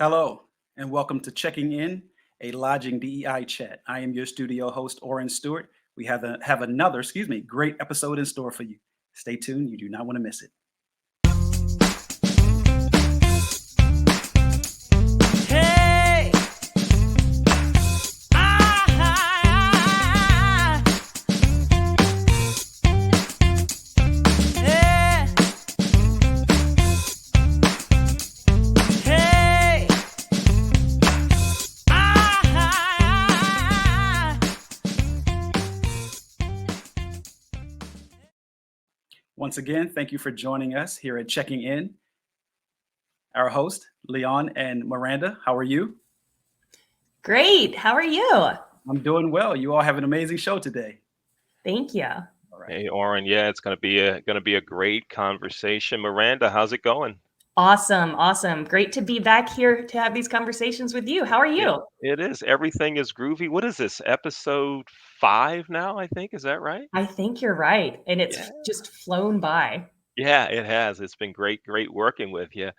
Hello, and welcome to Checking In, a lodging DEI chat. I am your studio host, Oren Stewart. We have another, great episode in store for you. Stay tuned, you do not want to miss it. Hey! Yeah! Hey! Once again, thank you for joining us here at Checking In. Our host, Leon and Miranda, how are you? Great. How are you? I'm doing well. You all have an amazing show today. Thank you. All right. Hey, Oren, yeah, it's gonna be a great conversation. Miranda, how's it going? Awesome. Great to be back here to have these conversations with you. How are you? It is. Everything is groovy. What is this? Episode 5 now, I think. Is that right? I think you're right. And it's Yeah. just flown by. Yeah, it has. It's been great working with you.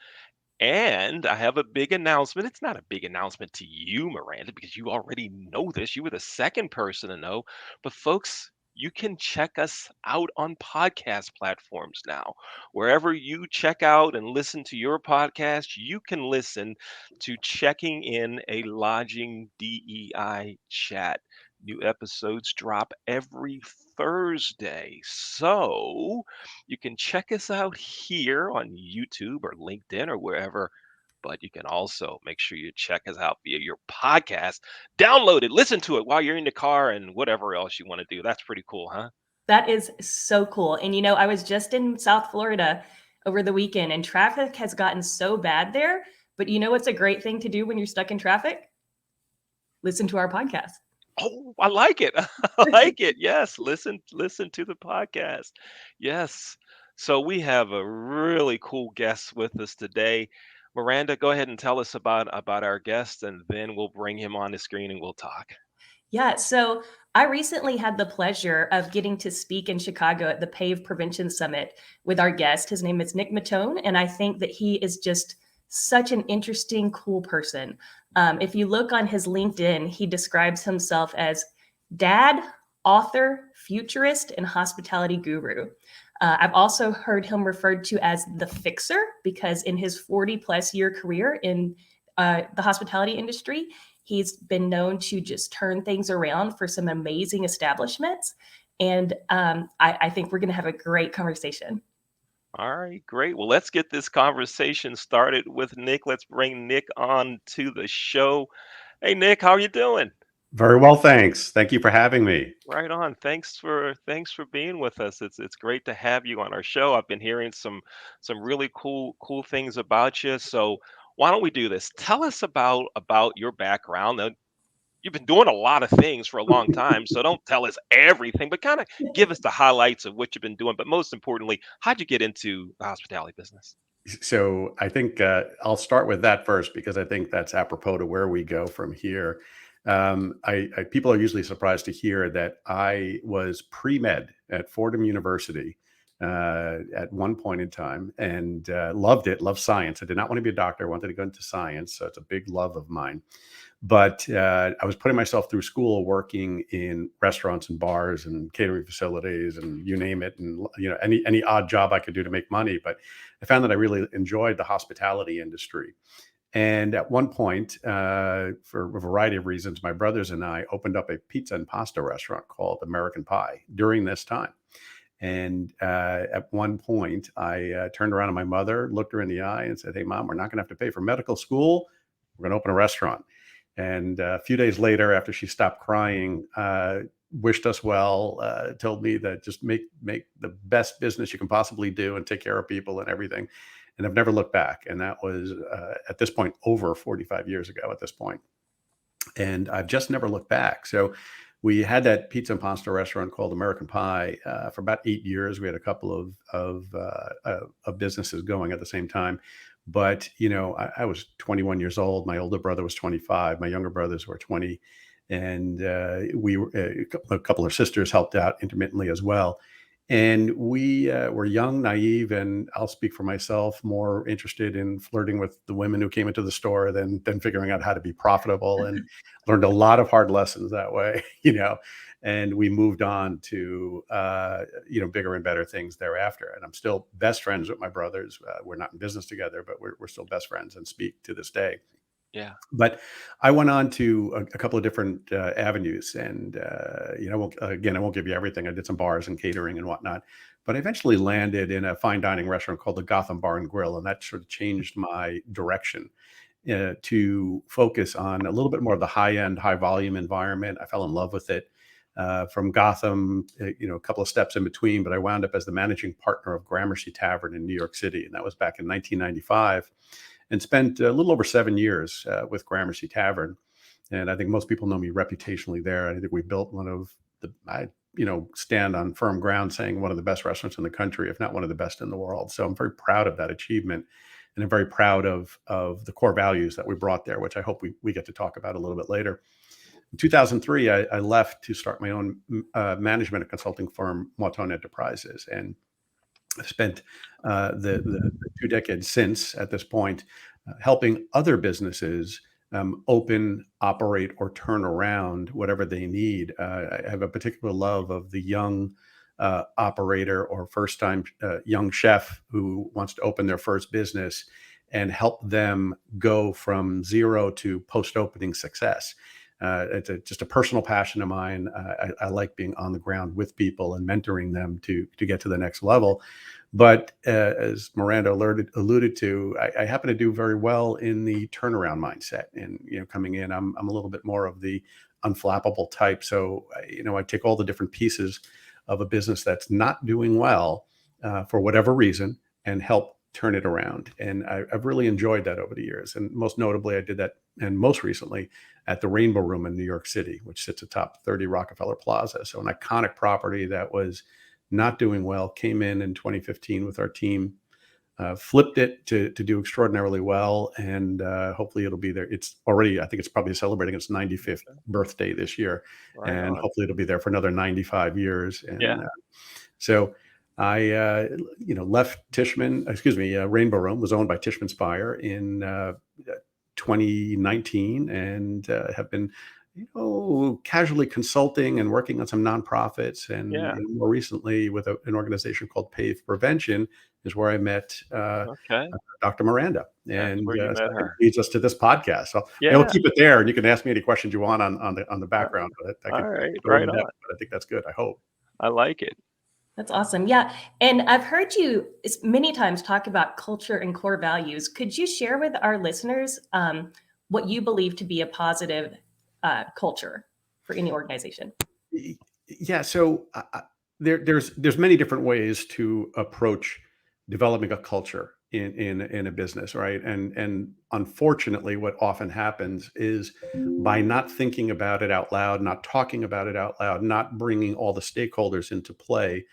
And I have a big announcement. It's not a big announcement to you, Miranda, because you already know this. You were the second person to know. But folks, you can check us out on podcast platforms now. Wherever you check out and listen to your podcast, you can listen to Checking In, a Lodging DEI chat. New episodes drop every Thursday. So you can check us out here on YouTube or LinkedIn or wherever, but you can also make sure you check us out via your podcast. Download it, listen to it while you're in the car and whatever else you want to do. That's pretty cool, huh? That is so cool. And I was just in South Florida over the weekend and traffic has gotten so bad there. But you know what's a great thing to do when you're stuck in traffic? Listen to our podcast. Oh, I like it. I like it. Yes, listen to the podcast. Yes. So we have a really cool guest with us today. Miranda, go ahead and tell us about our guest, and then we'll bring him on the screen and we'll talk. Yeah, so I recently had the pleasure of getting to speak in Chicago at the PAVE Prevention Summit with our guest. His name is Nick Mautone, and I think that he is just such an interesting, cool person. If you look on his LinkedIn, he describes himself as dad, author, futurist, and hospitality guru. I've also heard him referred to as the fixer because in his 40 plus year career in the hospitality industry, he's been known to just turn things around for some amazing establishments. And I think we're going to have a great conversation. All right, great. Well, let's get this conversation started with Nick. Let's bring Nick on to the show. Hey, Nick, how are you doing? Very well, thanks. Thank you for having me. Right on. Thanks for being with us. It's great to have you on our show. I've been hearing some really cool things about you. So why don't we do this? Tell us about your background. Now, you've been doing a lot of things for a long time, so don't tell us everything, but kind of give us the highlights of what you've been doing. But most importantly, how'd you get into the hospitality business? So I think I'll start with that first because I think that's apropos to where we go from here. People are usually surprised to hear that I was pre-med at Fordham University at one point in time and loved science. I did not want to be a doctor. I wanted to go into science. So it's a big love of mine. But I was putting myself through school working in restaurants and bars and catering facilities and you name it. And, any odd job I could do to make money. But I found that I really enjoyed the hospitality industry. And at one point, for a variety of reasons, my brothers and I opened up a pizza and pasta restaurant called American Pie during this time. And at one point, I turned around to my mother, looked her in the eye and said, "Hey, Mom, we're not going to have to pay for medical school. We're going to open a restaurant." And a few days later, after she stopped crying, wished us well, told me that just make the best business you can possibly do and take care of people and everything. And I've never looked back. And that was at this point over 45 years ago at this point. And I've just never looked back. So we had that pizza and pasta restaurant called American Pie for about 8 years. We had a couple of businesses going at the same time. But, I was 21 years old. My older brother was 25. My younger brothers were 20. And we were a couple of sisters helped out intermittently as well. And we were young, naive, and I'll speak for myself, more interested in flirting with the women who came into the store than figuring out how to be profitable, and learned a lot of hard lessons that way, and we moved on to, bigger and better things thereafter. And I'm still best friends with my brothers. We're not in business together, but we're still best friends and speak to this day. Yeah. But I went on to a couple of different avenues, and I won't give you everything. I did some bars and catering and whatnot, but I eventually landed in a fine dining restaurant called the Gotham Bar and Grill, and that sort of changed my direction to focus on a little bit more of the high end, high volume environment. I fell in love with it. From Gotham, a couple of steps in between, but I wound up as the managing partner of Gramercy Tavern in New York City, and that was back in 1995. And spent a little over 7 years with Gramercy Tavern. And I think most people know me reputationally there. I think we built one of stand on firm ground saying one of the best restaurants in the country, if not one of the best in the world. So I'm very proud of that achievement. And I'm very proud of the core values that we brought there, which I hope we get to talk about a little bit later. In 2003, I left to start my own management and consulting firm, Mautone Enterprises. And I've spent the 2 decades since, at this point, helping other businesses open, operate, or turn around whatever they need. I have a particular love of the young operator or first-time young chef who wants to open their first business and help them go from zero to post-opening success. It's just a personal passion of mine. I like being on the ground with people and mentoring them to get to the next level. But as Miranda alluded to, I happen to do very well in the turnaround mindset. And coming in, I'm a little bit more of the unflappable type. So I take all the different pieces of a business that's not doing well for whatever reason and help turn it around. And I've really enjoyed that over the years. And most notably, I did that, and most recently at the Rainbow Room in New York City, which sits atop 30 Rockefeller Plaza. So an iconic property that was not doing well, came in 2015 with our team, flipped it to do extraordinarily well. And hopefully it'll be there. It's already, I think it's probably celebrating its 95th birthday this year. Right And on. hopefully it'll be there for another 95 years. And Yeah. so I, left Rainbow Room was owned by Tishman Speyer in 2019, and have been, casually consulting and working on some nonprofits. And Yeah. more recently with an organization called PAVE Prevention is where I met Okay. Dr. Miranda. That's And where you so met that her. leads us to this podcast. So Yeah. we'll keep it there, and you can ask me any questions you want on the background. But I All could right. go Right in on. depth, but I think that's good. I hope. I like it. That's awesome. Yeah. And I've heard you many times talk about culture and core values. Could you share with our listeners what you believe to be a positive culture for any organization? Yeah. So there's many different ways to approach developing a culture in a business, right? And unfortunately, what often happens is by not thinking about it out loud, not talking about it out loud, not bringing all the stakeholders into play,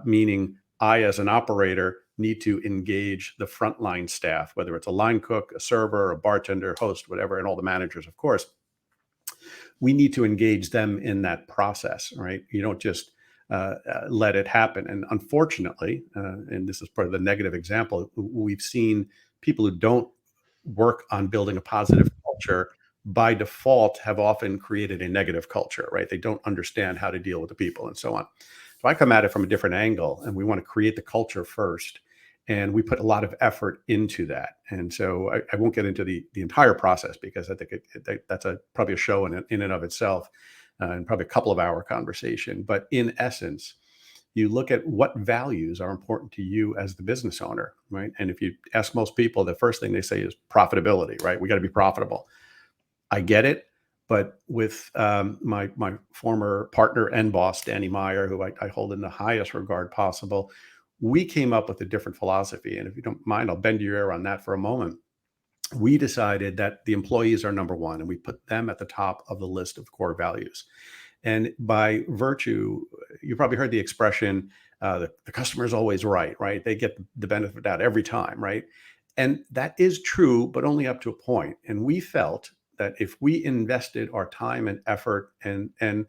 meaning I, as an operator, need to engage the frontline staff, whether it's a line cook, a server, a bartender, host, whatever, and all the managers, of course. We need to engage them in that process, right? You don't just let it happen. And unfortunately, and this is part of the negative example, we've seen people who don't work on building a positive culture by default have often created a negative culture, right? They don't understand how to deal with the people and so on. So I come at it from a different angle, and we want to create the culture first. And we put a lot of effort into that. And so I won't get into the entire process, because I think that's probably a show in and of itself, and probably a couple of hour conversation. But in essence, you look at what values are important to you as the business owner, right? And if you ask most people, the first thing they say is profitability, right? We got to be profitable. I get it. But with my former partner and boss, Danny Meyer, who I hold in the highest regard possible, we came up with a different philosophy. And if you don't mind, I'll bend your ear on that for a moment. We decided that the employees are number one, and we put them at the top of the list of core values. And by virtue, you probably heard the expression, the customer is always right, right? They get the benefit of that every time, right? And that is true, but only up to a point. And we felt that if we invested our time and effort and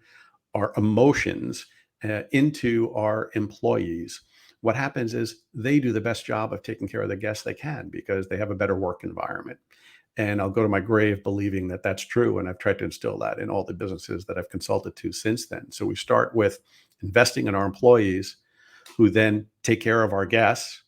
our emotions into our employees, what happens is they do the best job of taking care of the guests they can because they have a better work environment. And I'll go to my grave believing that that's true. And I've tried to instill that in all the businesses that I've consulted to since then. So we start with investing in our employees who then take care of our guests.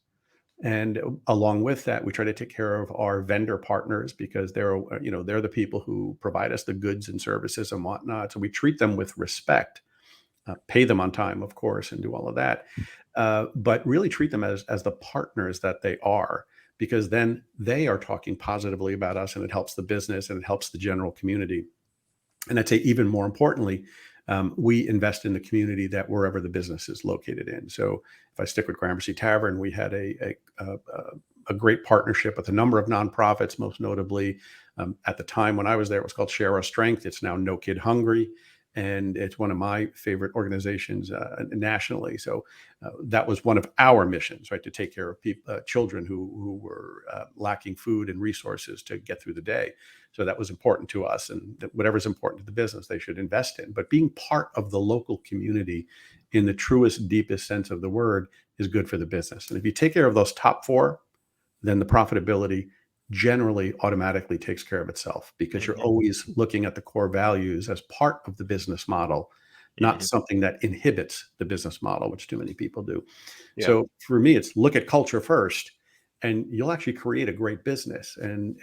And along with that, we try to take care of our vendor partners because they're the people who provide us the goods and services and whatnot. So we treat them with respect, pay them on time, of course, and do all of that. But really treat them as the partners that they are, because then they are talking positively about us and it helps the business and it helps the general community. And I'd say even more importantly, we invest in the community that wherever the business is located in. So if I stick with Gramercy Tavern, we had a great partnership with a number of nonprofits, most notably at the time when I was there, it was called Share Our Strength. It's now No Kid Hungry. And it's one of my favorite organizations nationally. So that was one of our missions, right, to take care of children who were lacking food and resources to get through the day. So that was important to us, and whatever's important to the business, they should invest in. But being part of the local community in the truest, deepest sense of the word is good for the business. And if you take care of those top four, then the profitability generally automatically takes care of itself, because you're always looking at the core values as part of the business model, not something that inhibits the business model, which too many people do. Yeah. So for me, it's look at culture first, and you'll actually create a great business. And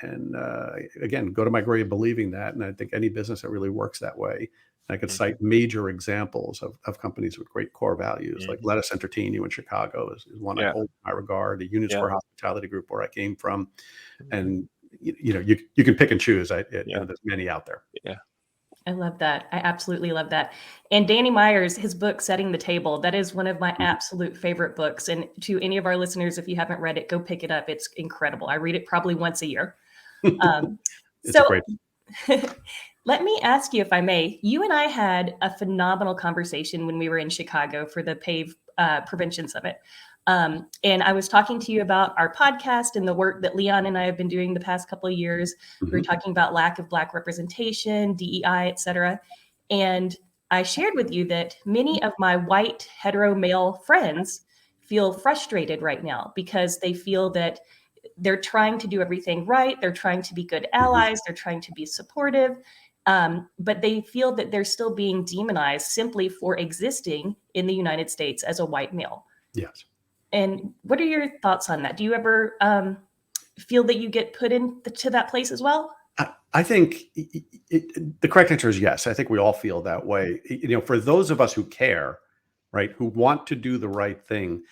again, go to my grave believing that. And I think any business that really works that way, I could cite major examples of companies with great core values, like Let Us Entertain You in Chicago is one I hold in high regard, the Union Square Hospitality Group where I came from. And you can pick and choose. There's many out there. Yeah. I love that. I absolutely love that. And Danny Myers, his book, Setting the Table, that is one of my absolute favorite books. And to any of our listeners, if you haven't read it, go pick it up. It's incredible. I read it probably once a year. It's great. Let me ask you, if I may, you and I had a phenomenal conversation when we were in Chicago for the PAVE Prevention Summit. And I was talking to you about our podcast and the work that Leon and I have been doing the past couple of years. We were talking about lack of Black representation, DEI, et cetera. And I shared with you that many of my white hetero male friends feel frustrated right now because they feel that they're trying to do everything right. They're trying to be good allies. They're trying to be supportive. But they feel that they're still being demonized simply for existing in the United States as a white male. Yes. And what are your thoughts on that? Do you ever feel that you get put into that place as well? I think the correct answer is yes. I think we all feel that way. For those of us who care, right, who want to do the right thing,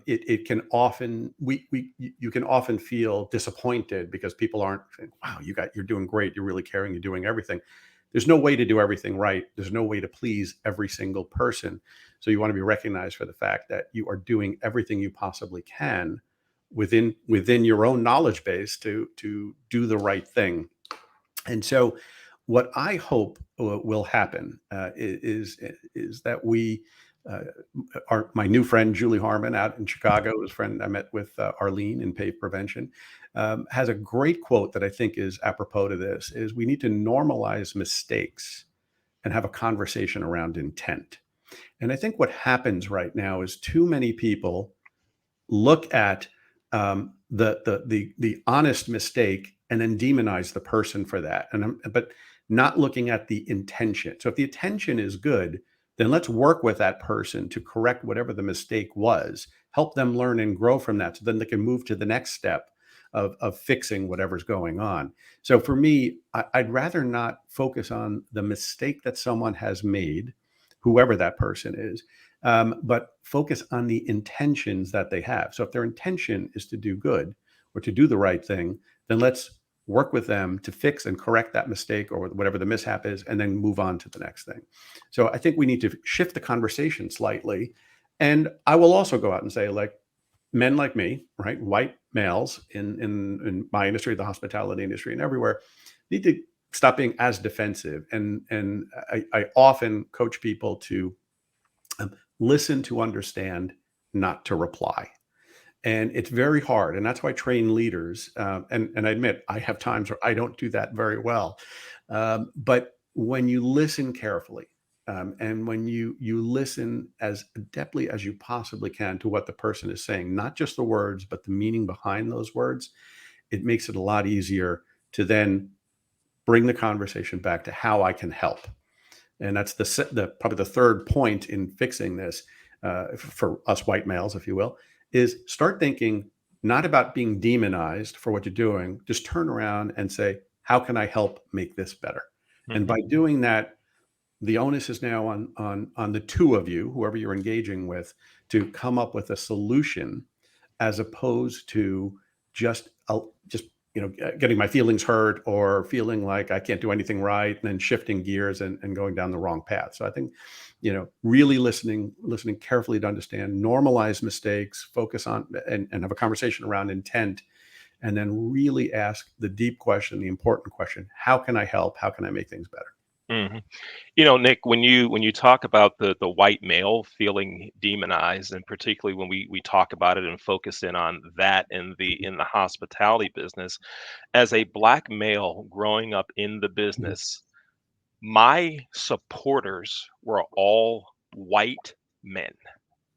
it can often you can often feel disappointed because people aren't saying, wow, you're doing great, you're really caring, you're doing everything. There's no way to do everything right. There's no way to please every single person. So you want to be recognized for the fact that you are doing everything you possibly can within your own knowledge base to do the right thing. And so what I hope will happen is that we my new friend Julie Harmon out in Chicago, his friend I met with Arlene in PAVE Prevention, has a great quote that I think is apropos to this: is we need to normalize mistakes and have a conversation around intent. And I think what happens right now is too many people look at the honest mistake and then demonize the person for that, but not looking at the intention. So if the intention is good, then let's work with that person to correct whatever the mistake was, help them learn and grow from that, so then they can move to the next step of fixing whatever's going on. So for me, I'd rather not focus on the mistake that someone has made, whoever that person is, but focus on the intentions that they have. So if their intention is to do good or to do the right thing, then let's work with them to fix and correct that mistake or whatever the mishap is, and then move on to the next thing. So I think we need to shift the conversation slightly. And I will also go out and say, like, men like me, right, white males in my industry, the hospitality industry and everywhere, need to stop being as defensive. And I often coach people to listen to understand, not to reply. And it's very hard. And that's why I train leaders. And I admit, I have times where I don't do that very well. But when you listen carefully, And when you listen as adeptly as you possibly can to what the person is saying, not just the words, but the meaning behind those words, it makes it a lot easier to then bring the conversation back to how I can help. And that's probably the third point in fixing this, for us white males, if you will, is start thinking not about being demonized for what you're doing. Just turn around and say, how can I help make this better? And Mhm. by doing that, the onus is now on the two of you, whoever you're engaging with, to come up with a solution, as opposed to just getting my feelings hurt or feeling like I can't do anything right, and then shifting gears and going down the wrong path. So I think, really listening carefully to understand, normalize mistakes, focus on and have a conversation around intent, and then really ask the deep question, the important question: how can I help? How can I make things better? Mhm. Nick, when you talk about the white male feeling demonized, and particularly when we talk about it and focus in on that in the hospitality business, as a black male growing up in the Mhm. business, my supporters were all white men.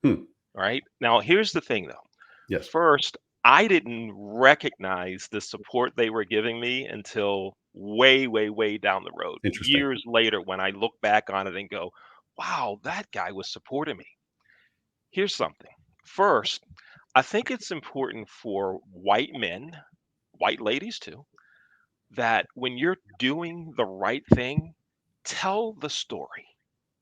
Hmm. Right? Now, here's the thing though. Yes. First, I didn't recognize the support they were giving me until way, way, way down the road, Interesting. years later, when I look back on it and go, wow, that guy was supporting me. Here's something. First, I think it's important for white men, white ladies too, that when you're doing the right thing, tell the story.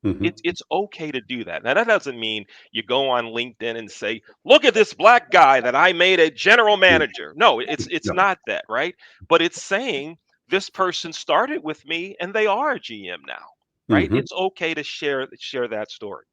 Hmm. It's okay to do that. Now that doesn't mean you go on LinkedIn and say, "Look at this black guy that I made a general manager." No, it's No. not that, right? But it's saying this person started with me and they are a GM now, right? Hmm. It's okay to share that story.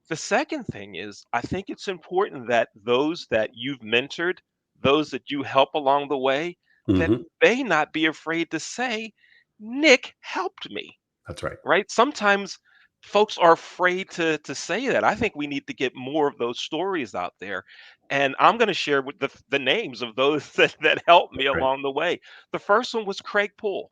The second thing is, I think it's important that those that you've mentored, those that you help along the way, that Hmm. they not be afraid to say, "Nick helped me." That's right. Right? Sometimes folks are afraid to say that. I think we need to get more of those stories out there. And I'm going to share with the names of those that helped me That's right. along the way. The first one was Craig Poole.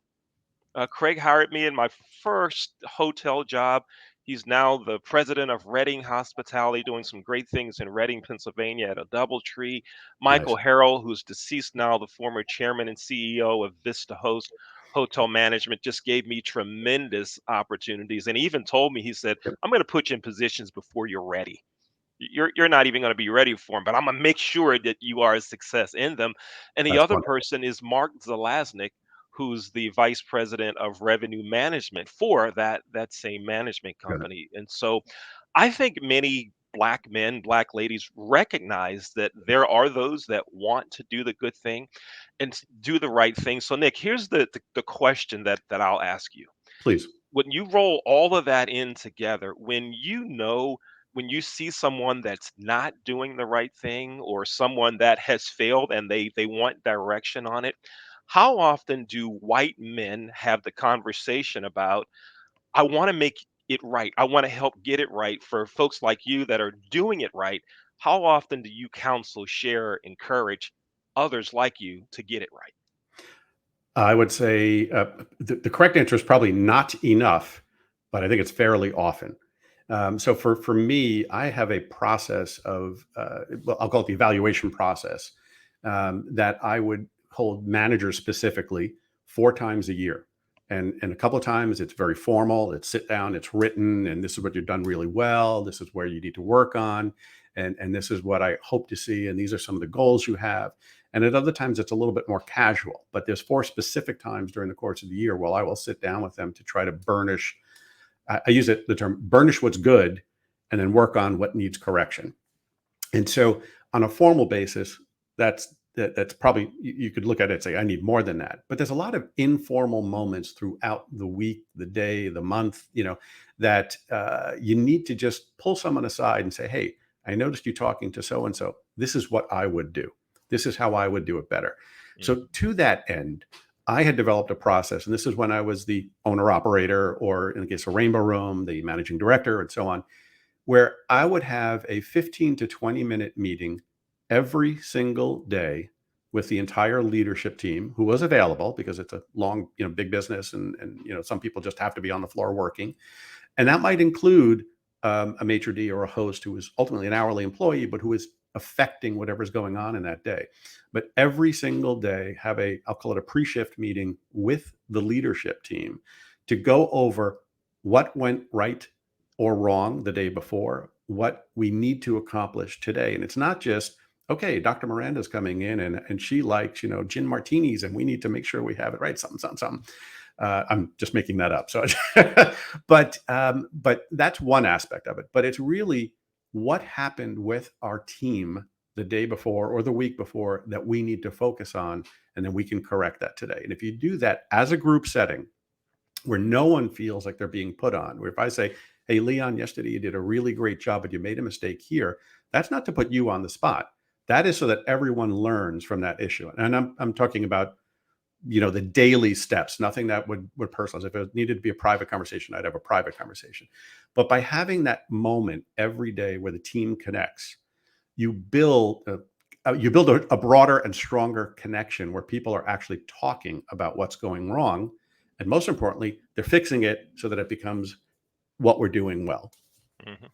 Craig hired me in my first hotel job. He's now the president of Reading Hospitality, doing some great things in Reading, Pennsylvania at a DoubleTree. Nice. Michael Harrell, who's deceased now, the former chairman and CEO of Vista Host Hotel Management, just gave me tremendous opportunities and even told me, he said, Yep. I'm going to put you in positions before you're ready. You're not even going to be ready for them, but I'm going to make sure that you are a success in them. And the That's other wonderful. person is Mark Zelaznik, who's the vice president of revenue management for that same management Good. company. And so I think many black men, black ladies recognize that there are those that want to do the good thing and do the right thing. So Nick, here's the question that I'll ask you. Please. When you roll all of that in together, when you see someone that's not doing the right thing, or someone that has failed and they want direction on it, how often do white men have the conversation about, I want to make it right, I want to help get it right for folks like you that are doing it right? How often do you counsel, share, encourage others like you to get it right? I would say the correct answer is probably not enough, but I think it's fairly often. So for me, I have a process of, well, I'll call it the evaluation process, that I would hold managers specifically 4 times a year. And a couple of times it's very formal, it's sit down, it's written, and this is what you've done really well, this is where you need to work on, and this is what I hope to see, and these are some of the goals you have. And at other times, it's a little bit more casual. But there's 4 specific times during the course of the year where I will sit down with them to try to burnish. I use the term burnish what's good, and then work on what needs correction. And so, on a formal basis, that's probably, you could look at it and say, I need more than that. But there's a lot of informal moments throughout the week, the day, the month, that you need to just pull someone aside and say, hey, I noticed you talking to so and so. This is what I would do. This is how I would do it better. So Mhm. to that end, I had developed a process, and this is when I was the owner operator, or in the case of Rainbow Room, the managing director, and so on, where I would have a 15 to 20-minute meeting every single day with the entire leadership team, who was available because it's a long, big business, and some people just have to be on the floor working. And that might include a maitre d' or a host who is ultimately an hourly employee, but who is affecting whatever's going on in that day. But every single day, have I'll call it a pre-shift meeting with the leadership team to go over what went right or wrong the day before, what we need to accomplish today. And it's not just, okay, Dr. Miranda's coming in and she likes, gin martinis and we need to make sure we have it right. Something. I'm just making that up. So, but that's one aspect of it. But it's really what happened with our team the day before or the week before that we need to focus on, and then we can correct that today. And if you do that as a group setting where no one feels like they're being put on, where if I say, hey, Leon, yesterday you did a really great job, but you made a mistake here, that's not to put you on the spot. That is so that everyone learns from that issue. And I'm talking about the daily steps, nothing that would personalize. If it needed to be a private conversation, I'd have a private conversation. But by having that moment every day where the team connects, you build a broader and stronger connection where people are actually talking about what's going wrong. And most importantly, they're fixing it so that it becomes what we're doing well. Mm-hmm.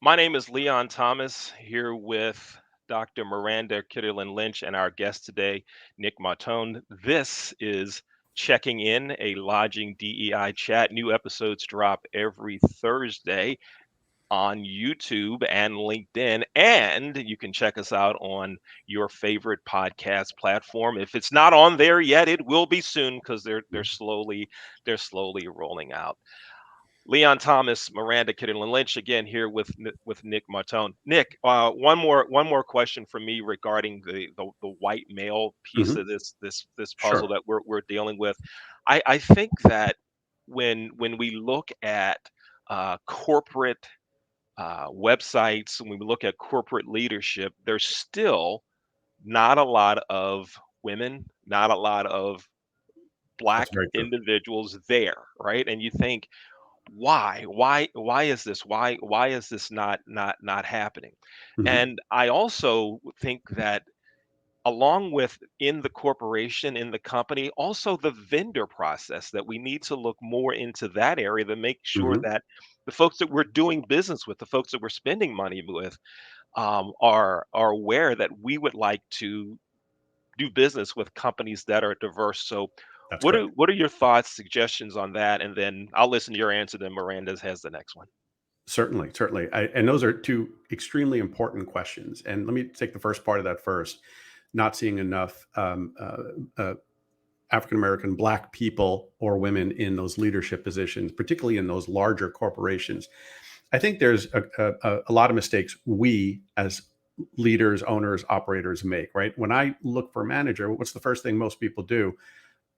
My name is Leon Thomas, here with Dr. Miranda Kitterlin Lynch and our guest today, Nick Mautone. This is Checking In, a lodging DEI chat. New episodes drop every Thursday on YouTube and LinkedIn, and you can check us out on your favorite podcast platform. If it's not on there yet, it will be soon because they're slowly rolling out. Leon Thomas, Miranda Kitterlin Lynch, again here with Nick Mautone. Nick, one more question from me regarding the white male piece of this puzzle Sure. that we're dealing with. I think that when we look at corporate websites, when we look at corporate leadership, there's still not a lot of women, not a lot of Black That's very true. individuals there, right? And you think, why is this, why is this not happening? Mhm. And I also think that along with in the corporation, in the company, also the vendor process, that we need to look more into that area to make sure Mhm. that the folks that we're doing business with, the folks that we're spending money with, are aware that we would like to do business with companies that are diverse. So That's correct. what are your thoughts, suggestions on that? And then I'll listen to your answer, then Miranda's has the next one. Certainly. And those are two extremely important questions. And let me take the first part of that first. Not seeing enough African American, Black people or women in those leadership positions, particularly in those larger corporations. I think there's a lot of mistakes we as leaders, owners, operators make, right? When I look for a manager, what's the first thing most people do?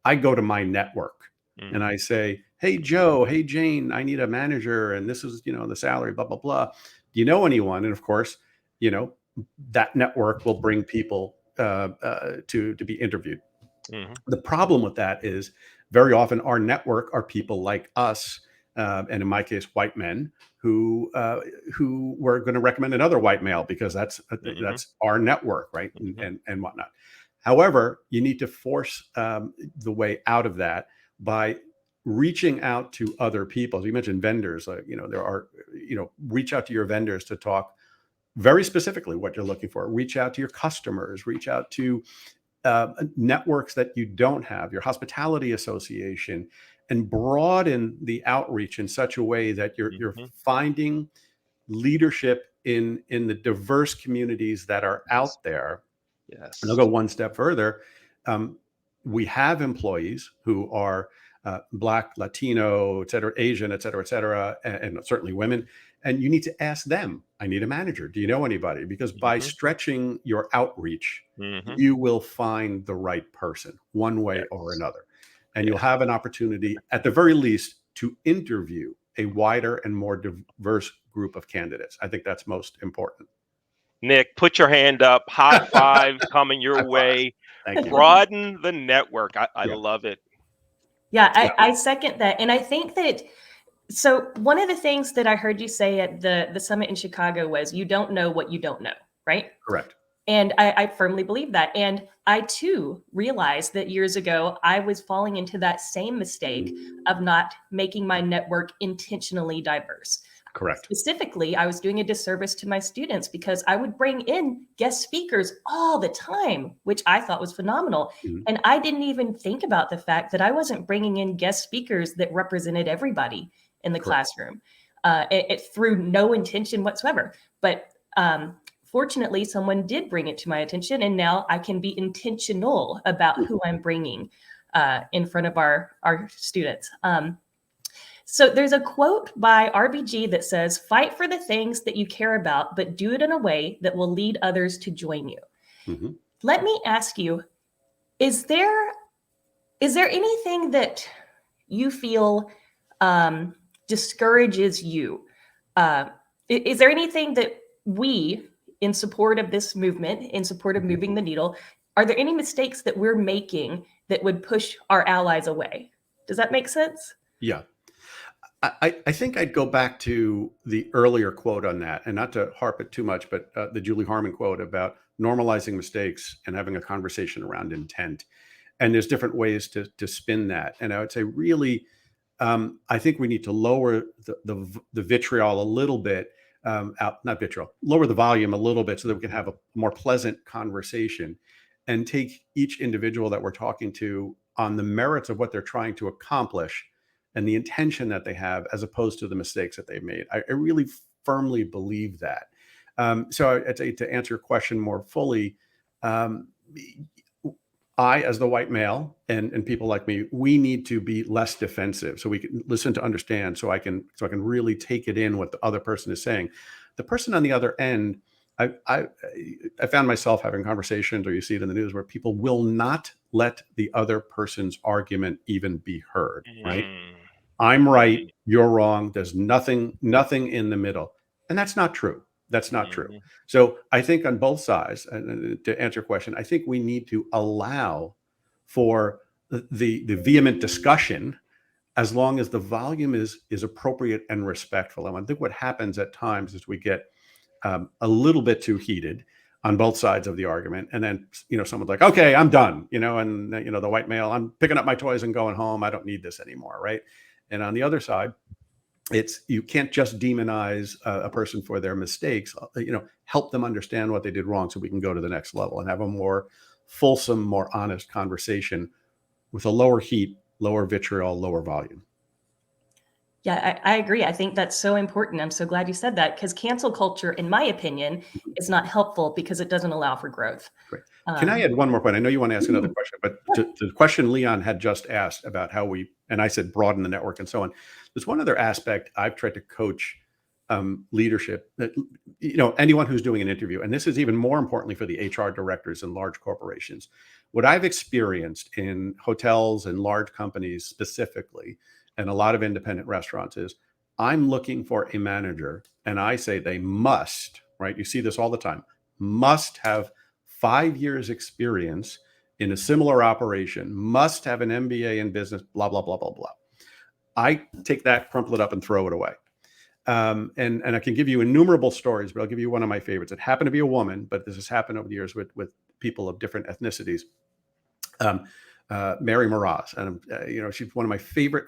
I go to my network and I say, hey, Joe, hey, Jane, I need a manager. And this is, the salary, blah, blah, blah. Do you know anyone? And of course, that network will bring people to be interviewed. Mm-hmm. The problem with that is very often our network are people like us, and in my case, white men who were going to recommend another white male because that's our network, right? And whatnot. However, you need to force the way out of that by reaching out to other people. As you mentioned, vendors. Reach out to your vendors to talk very specifically what you're looking for. Reach out to your customers. Reach out to networks that you don't have, your hospitality association, and broaden the outreach in such a way that you're finding leadership in the diverse communities that are out there. Yes. And I'll go one step further. We have employees who are Black, Latino, et cetera, et cetera, and certainly women. And you need to ask them, I need a manager. Do you know anybody? Because by stretching your outreach, you will find the right person one way or another. And you'll have an opportunity, at the very least, to interview a wider and more diverse group of candidates. I think that's most important. Nick, put your hand up. High five coming your way. Thank you. Broaden the network. I love it. Yeah, I second that. And I think that, so one of the things that I heard you say at the summit in Chicago was you don't know what you don't know, right? Correct. And I firmly believe that. And I too realized that years ago, I was falling into that same mistake of not making my network intentionally diverse. Correct. Specifically, I was doing a disservice to my students because I would bring in guest speakers all the time, which I thought was phenomenal. Mhm. And I didn't even think about the fact that I wasn't bringing in guest speakers that represented everybody in the Correct. classroom, through no intention whatsoever. But fortunately, someone did bring it to my attention, and now I can be intentional about who I'm bringing in front of our students. So there's a quote by RBG that says, "Fight for the things that you care about, but do it in a way that will lead others to join you." Mhm. Let me ask you, is there anything that you feel discourages you? Is there anything that we, in support of this movement, in support of moving the needle, are there any mistakes that we're making that would push our allies away? Does that make sense? Yeah. I think I'd go back to the earlier quote on that, and not to harp it too much, but the Julie Harmon quote about normalizing mistakes and having a conversation around intent. And there's different ways to spin that. And I would say, really, I think we need to lower the vitriol a little bit, not vitriol, lower the volume a little bit so that we can have a more pleasant conversation and take each individual that we're talking to on the merits of what they're trying to accomplish and the intention that they have, as opposed to the mistakes that they've made. I really firmly believe that. So I'd say, to answer your question more fully, um, I, as the white male, and people like me, we need to be less defensive, so we can listen to understand, so I can really take it in what the other person is saying. The person on the other end, I found myself having conversations, or you see it in the news, where people will not let the other person's argument even be heard. Right? Mm, I'm right, you're wrong. There's nothing in the middle, and that's not true. That's not true. mhm. So I think on both sides, and to answer your question, I think we need to allow for the vehement discussion, as long as the volume is appropriate and respectful. And I think what happens at times is we get a little bit too heated on both sides of the argument, and then someone's like, "Okay, I'm done," and the white male, "I'm picking up my toys and going home. I don't need this anymore," right? And on the other side, you can't just demonize a person for their mistakes. Help them understand what they did wrong, so we can go to the next level and have a more fulsome, more honest conversation with a lower heat, lower vitriol, lower volume. Yeah, I agree. I think that's so important. I'm so glad you said that, because cancel culture, in my opinion, is not helpful because it doesn't allow for growth. Great. Can I add one more point? I know you want to ask another question, but to the question Leon had just asked about how and I said broaden the network and so on. There's one other aspect I've tried to coach leadership. Anyone who's doing an interview, and this is even more importantly for the HR directors in large corporations. What I've experienced in hotels and large companies specifically, and a lot of independent restaurants, is I'm looking for a manager, and I say they must, right? You see this all the time, must have 5 years experience in a similar operation, must have an MBA in business, blah, blah, blah, blah, blah. I take that, crumple it up, and throw it away. And I can give you innumerable stories, but I'll give you one of my favorites. It happened to be a woman, but this has happened over the years with people of different ethnicities. Mary Mraz, and she's one of my favorite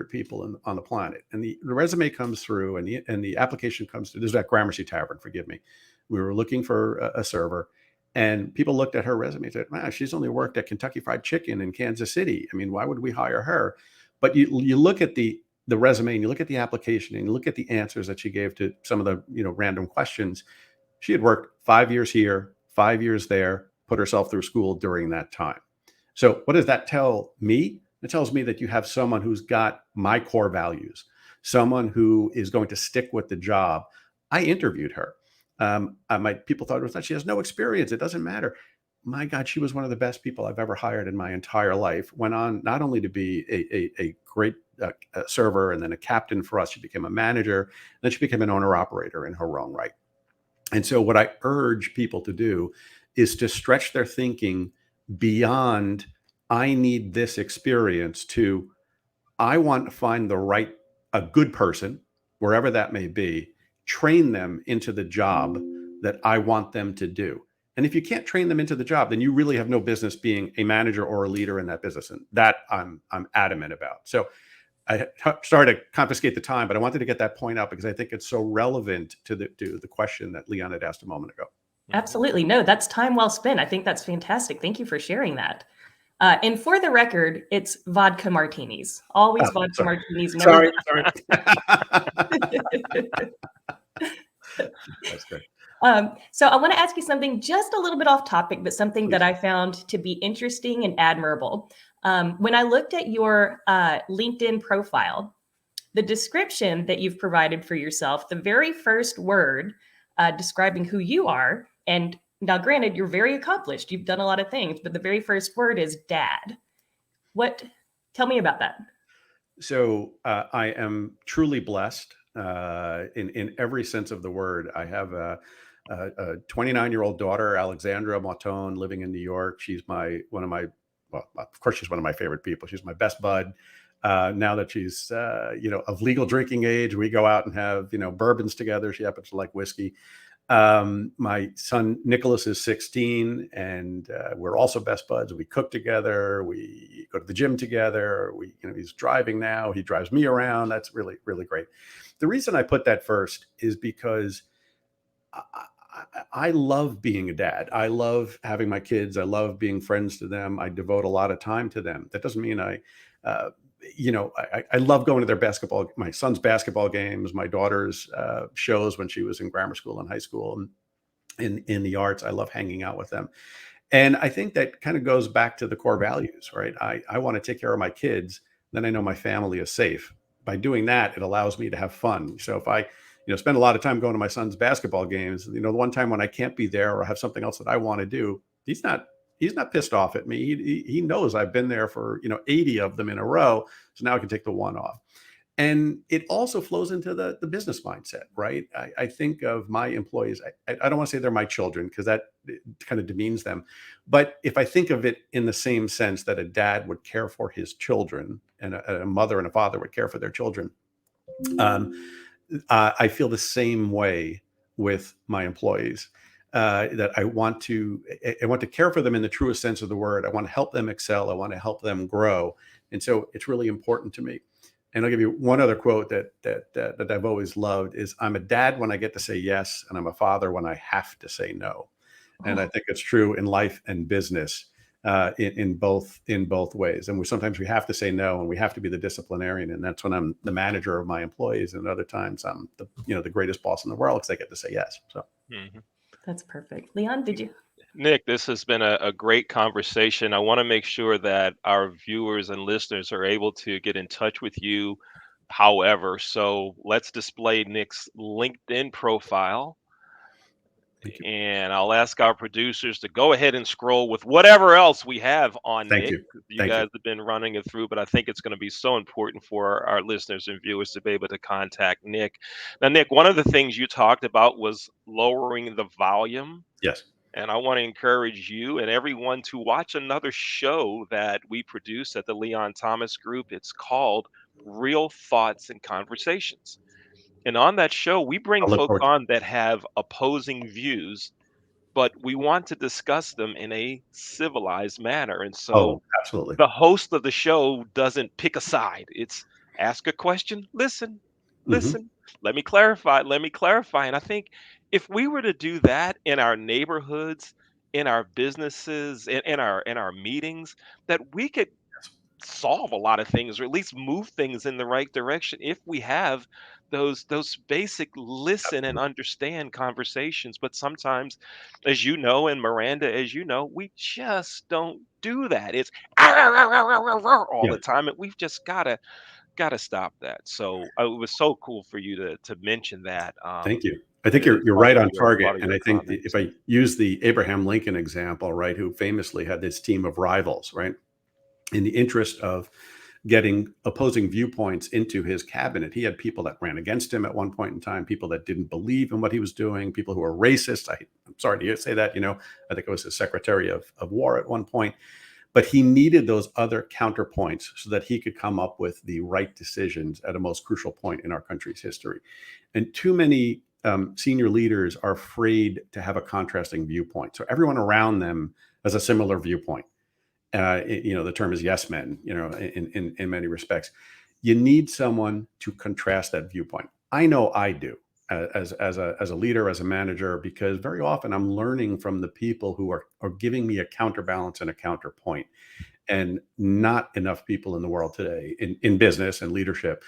people on the planet. And the resume comes through, and the application comes through. This is at Gramercy Tavern. Forgive me. We were looking for a server, and people looked at her resume and said, "Wow, she's only worked at Kentucky Fried Chicken in Kansas City. I mean, why would we hire her?" But you look at the resume, and you look at the application, and you look at the answers that she gave to some of the random questions. She had worked 5 years here, 5 years there, put herself through school during that time. So what does that tell me? It tells me that you have someone who's got my core values, someone who is going to stick with the job. I interviewed her. People thought it was that she has no experience. It doesn't matter. My God, she was one of the best people I've ever hired in my entire life. Went on not only to be a great server, and then a captain for us. She became a manager. Then she became an owner operator in her own right. And so what I urge people to do is to stretch their thinking beyond, I need this experience, to, I want to find a good person, wherever that may be, train them into the job that I want them to do. And if you can't train them into the job, then you really have no business being a manager or a leader in that business. And that I'm adamant about. So I started to confiscate the time, but I wanted to get that point out because I think it's so relevant to the question that Leon had asked a moment ago. Absolutely. No, that's time well spent. I think that's fantastic. Thank you for sharing that. And for the record, it's vodka martinis. Always Oh, vodka sorry. martinis. Never Sorry. That's great. So I want to ask you something just a little bit off topic, but something Please. that I found to be interesting and admirable. When I looked at your LinkedIn profile, the description that you've provided for yourself, the very first word describing who you are, and now granted, you're very accomplished. You've done a lot of things, but the very first word is dad. Tell me about that. So I am truly blessed in every sense of the word. I have a 29-year-old daughter, Alexandra Mautone, living in New York. She's well, of course, she's one of my favorite people. She's my best bud. Now that she's, of legal drinking age, we go out and have, bourbons together. She happens to like whiskey. My son Nicholas is 16, and we're also best buds. We cook together. We go to the gym together. He's driving now. He drives me around. That's really, really great. The reason I put that first is because I love being a dad. I love having my kids. I love being friends to them. I devote a lot of time to them. That doesn't mean I love going to my son's basketball games, my daughter's shows when she was in grammar school and high school, and in the arts. I love hanging out with them. And I think that kind of goes back to the core values, right? I want to take care of my kids. Then I know my family is safe. By doing that, it allows me to have fun. So if I spend a lot of time going to my son's basketball games, the one time when I can't be there or have something else that I want to do, he's not pissed off at me. He knows I've been there for 80 of them in a row. So now I can take the one off. And it also flows into the business mindset, right? I think of my employees. I don't want to say they're my children because that kind of demeans them. But if I think of it in the same sense that a dad would care for his children and a mother and a father would care for their children, I feel the same way with my employees. That I want to care for them in the truest sense of the word. I want to help them excel. I want to help them grow, and so it's really important to me. And I'll give you one other quote that I've always loved is, "I'm a dad when I get to say yes, and I'm a father when I have to say no." And I think it's true in life and business, in both ways. And sometimes we have to say no, and we have to be the disciplinarian. And that's when I'm the manager of my employees. And other times I'm the greatest boss in the world because I get to say yes. So. Mm-hmm. That's perfect. Leon, did you? Nick, this has been a great conversation. I want to make sure that our viewers and listeners are able to get in touch with you. However, so let's display Nick's LinkedIn profile. And I'll ask our producers to go ahead and scroll with whatever else we have on Thank Nick. you. You Thank guys you. have been running it through, but I think it's going to be so important for our listeners and viewers to be able to contact Nick. Now, Nick, one of the things you talked about was lowering the volume. Yes. And I want to encourage you and everyone to watch another show that we produce at the Leon Thomas Group. It's called Real Thoughts and Conversations. And on that show, we bring I'll look folks forward. on that have opposing views, but we want to discuss them in a civilized manner. And so Oh, absolutely. the host of the show doesn't pick a side. It's ask a question, listen, Mm-hmm. let me clarify, let me clarify. And I think if we were to do that in our neighborhoods, in our businesses, in our meetings, that we could solve a lot of things or at least move things in the right direction if we have those basic listen and Absolutely. understand conversations. But sometimes, as you know, and Miranda, as you know, we just don't do that. It's all Yeah. the time, and we've just gotta stop that. So it was so cool for you to mention that. Thank you. I think As you're part right of on target. part of And your I think if comments. I use the Abraham Lincoln example, right, who famously had this team of rivals, right, in the interest of getting opposing viewpoints into his cabinet, he had people that ran against him at one point in time, people that didn't believe in what he was doing, people who were racist. I'm sorry to say that, I think it was his Secretary of War at one point. But he needed those other counterpoints so that he could come up with the right decisions at a most crucial point in our country's history. And too many senior leaders are afraid to have a contrasting viewpoint. So everyone around them has a similar viewpoint. The term is yes men, in many respects. You need someone to contrast that viewpoint. I know I do as a leader, as a manager, because very often I'm learning from the people who are giving me a counterbalance and a counterpoint. And not enough people in the world today in business and leadership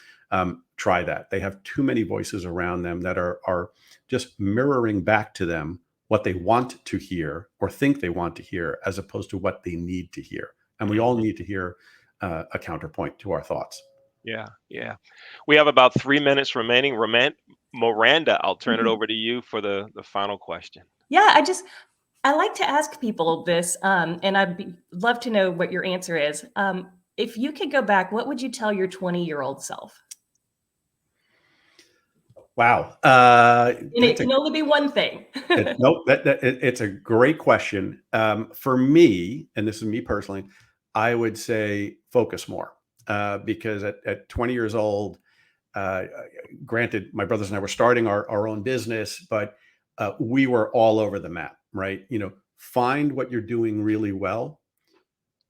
try that. They have too many voices around them that are just mirroring back to them what they want to hear or think they want to hear, as opposed to what they need to hear. And we all need to hear a counterpoint to our thoughts. Yeah, yeah. We have about 3 minutes remaining. Miranda, I'll turn it over to you for the final question. Yeah, I like to ask people this, and love to know what your answer is. If you could go back, what would you tell your 20-year-old self? Wow. And it can only be one thing. It's a great question. For me, and this is me personally, I would say focus more, because at 20 years old, granted, my brothers and I were starting our own business, but we were all over the map, right? Find what you're doing really well,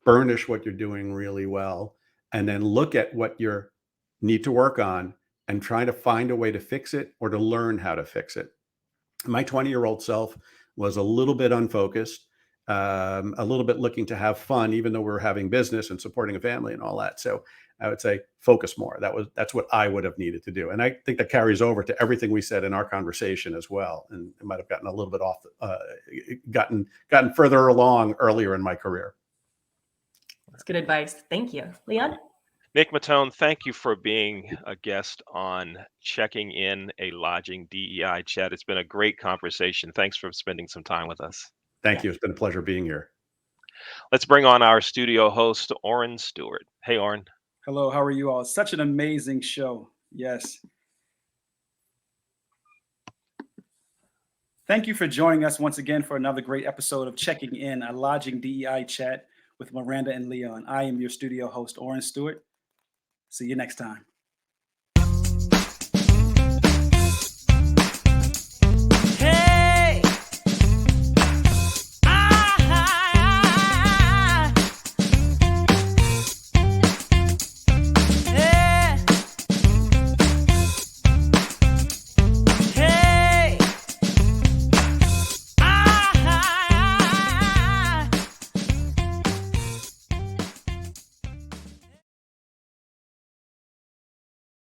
burnish what you're doing really well, and then look at what you need to work on and try to find a way to fix it or to learn how to fix it. My 20-year-old self was a little bit unfocused, a little bit looking to have fun, even though we were having business and supporting a family and all that. So I would say focus more. That's what I would have needed to do. And I think that carries over to everything we said in our conversation as well. And I might have gotten a little bit off, gotten further along earlier in my career. That's good advice. Thank you. Leon? Nick Mautone, thank you for being a guest on Checking In, a Lodging DEI Chat. It's been a great conversation. Thanks for spending some time with us. Thank you. It's been a pleasure being here. Let's bring on our studio host, Oren Stewart. Hey, Oren. Hello, how are you all? Such an amazing show. Yes. Thank you for joining us once again for another great episode of Checking In, a Lodging DEI Chat with Miranda and Leon. I am your studio host, Oren Stewart. See you next time.